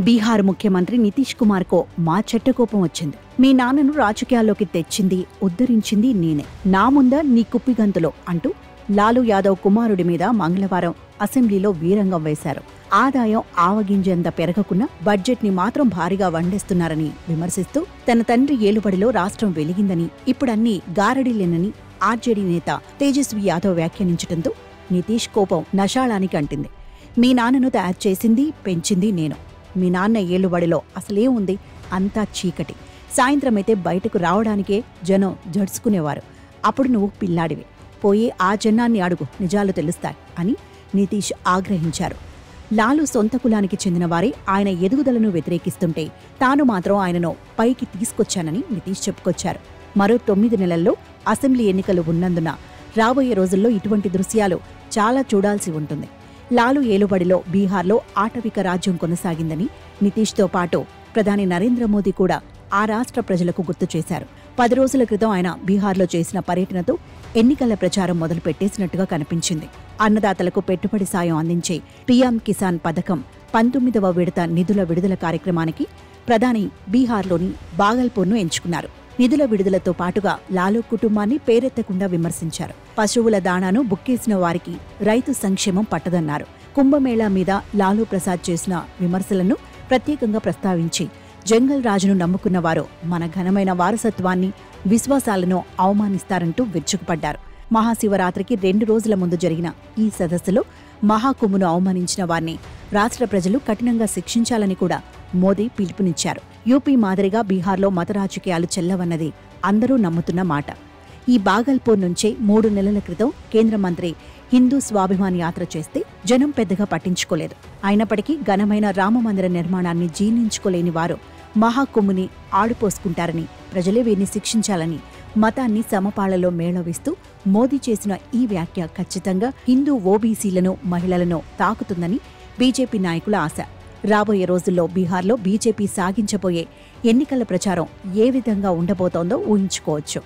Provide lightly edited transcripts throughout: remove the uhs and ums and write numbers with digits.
బీహార్ ముఖ్యమంత్రి నితీష్ కుమార్కో మా చెట్టకోపం వచ్చింది. మీ నాన్నను రాజకీయాల్లోకి తెచ్చింది, ఉద్ధరించింది నేనే. నా ముందా నీ కుప్పిగంతులో అంటూ లాలూ యాదవ్ కుమారుడి మీద మంగళవారం అసెంబ్లీలో వీరంగం వేశారు. ఆదాయం ఆవగింజంత పెరగకున్నా బడ్జెట్ ని మాత్రం భారీగా వండేస్తున్నారని విమర్శిస్తూ తన తండ్రి ఏలుబడిలో రాష్ట్రం వెలిగిందని, ఇప్పుడన్నీ గారడీలేనని ఆర్జేడీ నేత తేజస్వి యాదవ్ వ్యాఖ్యానించడంతో నితీష్ కోపం నషాళానికి అంటింది. మీ నాన్నను తయారు చేసింది, పెంచింది నేను. మీ నాన్న ఏలుబడిలో అసలేముంది? అంతా చీకటి. సాయంత్రమైతే బయటకు రావడానికే జనం జడుచుకునేవారు. అప్పుడు నువ్వు పిల్లాడివి. పోయి ఆ జనాన్ని అడుగు, నిజాలు తెలుస్తాయి అని నితీష్ ఆగ్రహించారు. లాలూ సొంత కులానికి చెందినవారే ఆయన ఎదుగుదలను వ్యతిరేకిస్తుంటే తాను మాత్రం ఆయనను పైకి తీసుకొచ్చానని నితీష్ చెప్పుకొచ్చారు. మరో 9 నెలల్లో అసెంబ్లీ ఎన్నికలు ఉన్నందున రాబోయే రోజుల్లో ఇటువంటి దృశ్యాలు చాలా చూడాల్సి ఉంటుంది. లాలూ ఏలుబడిలో బీహార్లో ఆటవిక రాజ్యం కొనసాగిందని నితీష్తో పాటు ప్రధాని నరేంద్ర మోదీ కూడా ఆ రాష్ట్ర ప్రజలకు గుర్తు చేశారు. 10 రోజుల క్రితం ఆయన బీహార్లో చేసిన పర్యటనతో ఎన్నికల ప్రచారం మొదలుపెట్టేసినట్టుగా కనిపించింది. అన్నదాతలకు పెట్టుబడి సాయం అందించే పీఎం కిసాన్ పథకం 19వ విడత నిధుల విడుదల కార్యక్రమానికి ప్రధాని బీహార్లోని బాగల్పూర్ను ఎంచుకున్నారు. నిధుల విడుదలతో పాటుగా లాలూ కుటుంబాన్ని పేరెత్తకుండా విమర్శించారు. పశువుల దాణాను బుక్కేసిన వారికి రైతు సంక్షేమం పట్టదన్నారు. కుంభమేళా మీద లాలూ ప్రసాద్ చేసిన విమర్శలను ప్రత్యేకంగా ప్రస్తావించి జంగల్ రాజును నమ్ముకున్నవారు మన ఘనమైన వారసత్వాన్ని, విశ్వాసాలను అవమానిస్తారంటూ విరుచుకుపడ్డారు. మహాశివరాత్రికి 2 రోజుల ముందు జరిగిన ఈ సదస్సులో మహాకుంభను అవమానించిన వారిని రాష్ట్ర ప్రజలు కఠినంగా శిక్షించాలని కూడా మోదీ పిలుపునిచ్చారు. యూపీ మాదిరిగా బీహార్లో మత రాజకీయాలు చెల్లవన్నది అందరూ నమ్ముతున్న మాట. ఈ బాగల్పూర్ నుంచే 3 నెలల క్రితం కేంద్ర మంత్రి హిందూ స్వాభిమాన్ యాత్ర చేస్తే జనం పెద్దగా పట్టించుకోలేదు. అయినప్పటికీ ఘనమైన రామమందిర నిర్మాణాన్ని జీర్ణించుకోలేని వారు మహాకుంభుని ఆడుపోసుకుంటారని, ప్రజలే వీరిని శిక్షించాలని మతాన్ని సమపాళ్లలో మేళవిస్తూ మోదీ చేసిన ఈ వ్యాఖ్య ఖచ్చితంగా హిందూ ఓబీసీలను, మహిళలను తాకుతుందని బీజేపీ నాయకుల ఆశ. రాబోయే రోజుల్లో బీహార్లో బీజేపీ సాగించబోయే ఎన్నికల ప్రచారం ఏ విధంగా ఉండబోతోందో ఊహించుకోవచ్చు.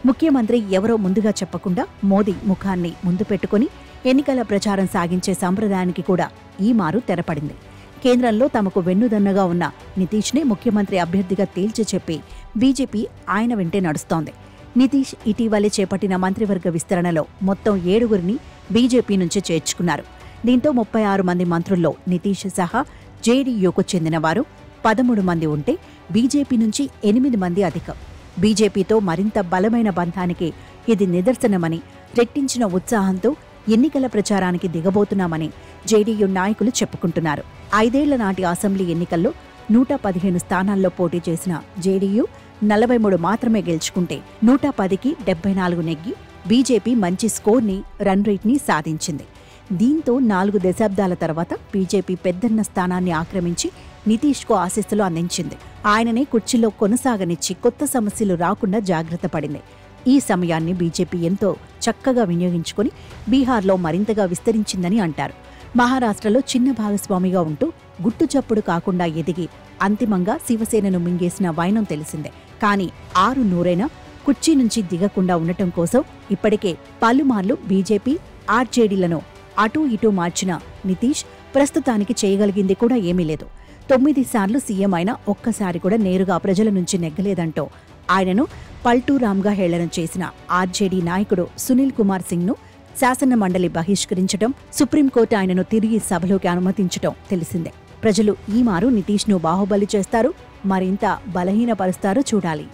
ముఖ్యమంత్రి ఎవరో ముందుగా చెప్పకుండా మోదీ ముఖాన్ని ముందు పెట్టుకుని ఎన్నికల ప్రచారం సాగించే సంప్రదాయానికి కూడా ఈ మారు తెరపడింది. కేంద్రంలో తమకు వెన్నుదన్నగా ఉన్న నితీష్నే ముఖ్యమంత్రి అభ్యర్థిగా తేల్చి చెప్పి బీజేపీ ఆయన వెంటే నడుస్తోంది. నితీష్ ఇటీవలే చేపట్టిన మంత్రివర్గ విస్తరణలో మొత్తం 7గురిని బీజేపీ నుంచి చేర్చుకున్నారు. దీంతో 36 మంది మంత్రుల్లో నితీష్ సహా జేడీయూకు చెందినవారు 13 మంది ఉంటే బీజేపీ నుంచి 8 మంది అధికం. బీజేపీతో మరింత బలమైన బంధానికి ఇది నిదర్శనమని, రెట్టించిన ఉత్సాహంతో ఎన్నికల ప్రచారానికి దిగబోతున్నామని జేడీయూ నాయకులు చెప్పుకుంటున్నారు. 5 ఏళ్ల నాటి అసెంబ్లీ ఎన్నికల్లో 115 స్థానాల్లో పోటీ చేసిన జేడీయూ 43 మాత్రమే గెలుచుకుంటే 110కి 74 నెగ్గి బీజేపీ మంచి స్కోర్ని, రన్ రేట్ని సాధించింది. దీంతో 4 దశాబ్దాల తర్వాత బీజేపీ పెద్దన్న స్థానాన్ని ఆక్రమించి నితీష్కు ఆశీస్సులు అందించింది. ఆయననే కుర్చీలో కొనసాగనిచ్చి కొత్త సమస్యలు రాకుండా జాగ్రత్త పడింది. ఈ సమయాన్ని బీజేపీ ఎంతో చక్కగా వినియోగించుకుని బీహార్లో మరింతగా విస్తరించిందని అంటారు. మహారాష్ట్రలో చిన్న భాగస్వామిగా ఉంటూ గుట్టుచప్పుడు కాకుండా ఎదిగి అంతిమంగా శివసేనను మింగేసిన వైనం తెలిసిందే. కానీ 6 నూరైనా కుర్చీ నుంచి దిగకుండా ఉండటం కోసం ఇప్పటికే పలుమార్లు బీజేపీ, ఆర్జేడీలను అటూ ఇటూ మార్చిన నితీష్ ప్రస్తుతానికి చేయగలిగింది కూడా ఏమీ లేదు. 9 సార్లు సీఎం అయినా ఒక్కసారి కూడా నేరుగా ప్రజల నుంచి నెగ్గలేదంటూ ఆయనను పల్టూరామ్గా హేళన చేసిన ఆర్జేడీ నాయకుడు సునీల్ కుమార్ సింగ్ను శాసన మండలి బహిష్కరించడం, సుప్రీంకోర్టు ఆయనను తిరిగి సభలోకి అనుమతించడం తెలిసిందే. ప్రజలు ఈ మారు నితీష్ను బాహుబలి చేస్తారు, మరింత బలహీనపరుస్తారో చూడాలి.